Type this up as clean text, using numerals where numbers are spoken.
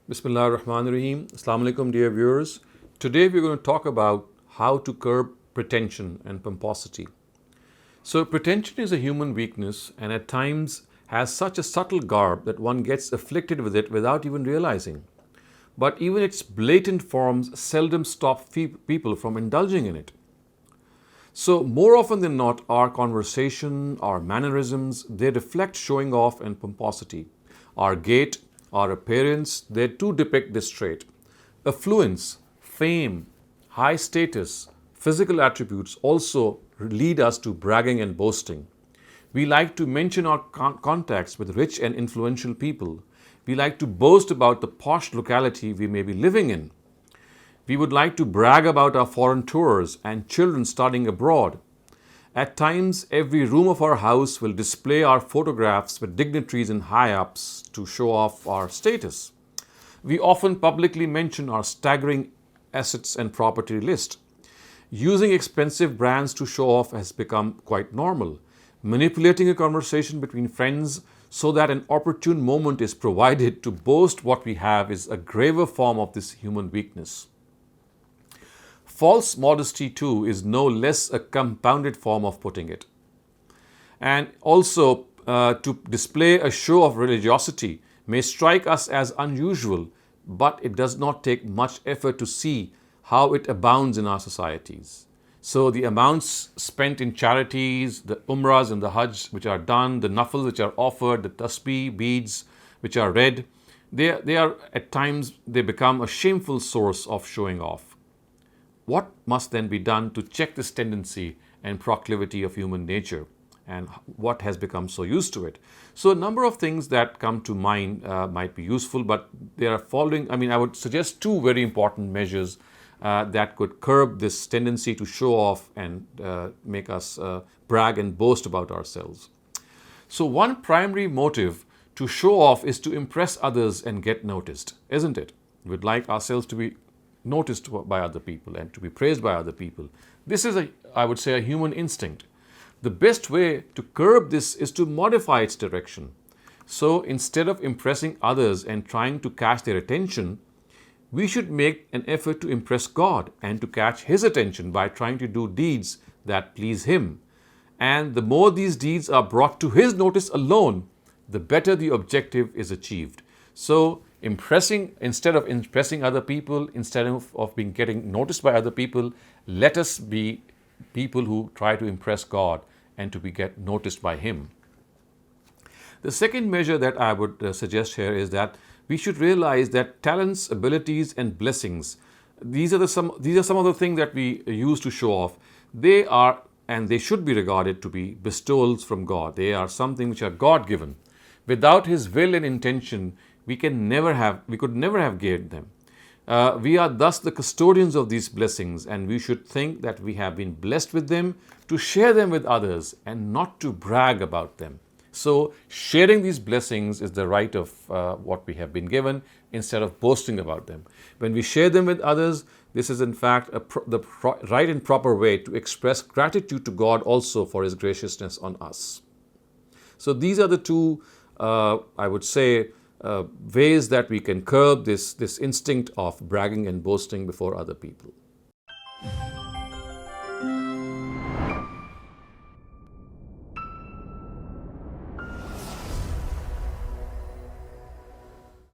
Bismillah ar-Rahman ar-Rahim. Assalamu alaikum, dear viewers. Today we're going to talk about how to curb pretension and pomposity. So, pretension is a human weakness and at times has such a subtle garb that one gets afflicted with it without even realizing. But even its blatant forms seldom stop people from indulging in it. So, more often than not, our conversation, our mannerisms, they reflect showing off and pomposity. Our gait, our appearance, they too depict this trait. Affluence, fame, high status, physical attributes also lead us to bragging and boasting. We like to mention our contacts with rich and influential people. We like to boast about the posh locality we may be living in. We would like to brag about our foreign tours and children studying abroad. At times, every room of our house will display our photographs with dignitaries and high-ups to show off our status. We often publicly mention our staggering assets and property list. Using expensive brands to show off has become quite normal. Manipulating a conversation between friends so that an opportune moment is provided to boast what we have is a graver form of this human weakness. False modesty, too, is no less a compounded form of putting it. And also, to display a show of religiosity may strike us as unusual, but it does not take much effort to see how it abounds in our societies. So, the amounts spent in charities, the umrahs and the hajj which are done, the nafils which are offered, the tasbih, beads which are read, they are at times they become a shameful source of showing off. What must then be done to check this tendency and proclivity of human nature, and what has become so used to it? So, a number of things that come to mind might be useful, but there are following. I would suggest two very important measures that could curb this tendency to show off and make us brag and boast about ourselves. So, one primary motive to show off is to impress others and get noticed, isn't it? We'd like ourselves to be noticed by other people and to be praised by other people. This is, I would say, a human instinct. The best way to curb this is to modify its direction. So instead of impressing others and trying to catch their attention, we should make an effort to impress God and to catch His attention by trying to do deeds that please Him. And the more these deeds are brought to His notice alone, the better the objective is achieved. So, instead of impressing other people, instead of getting noticed by other people, let us be people who try to impress God and to get noticed by Him. The second measure that I would suggest here is that we should realize that talents, abilities, and blessings, these are some of the things that we use to show off. They are and they should be regarded to be bestowals from God. They are something which are God-given. Without His will and intention, we could never have gained them. We are thus the custodians of these blessings, and we should think that we have been blessed with them to share them with others and not to brag about them. So, sharing these blessings is the right of what we have been given instead of boasting about them. When we share them with others, this is in fact the right and proper way to express gratitude to God also for His graciousness on us. So, these are the two, I would say, ways that we can curb this instinct of bragging and boasting before other people.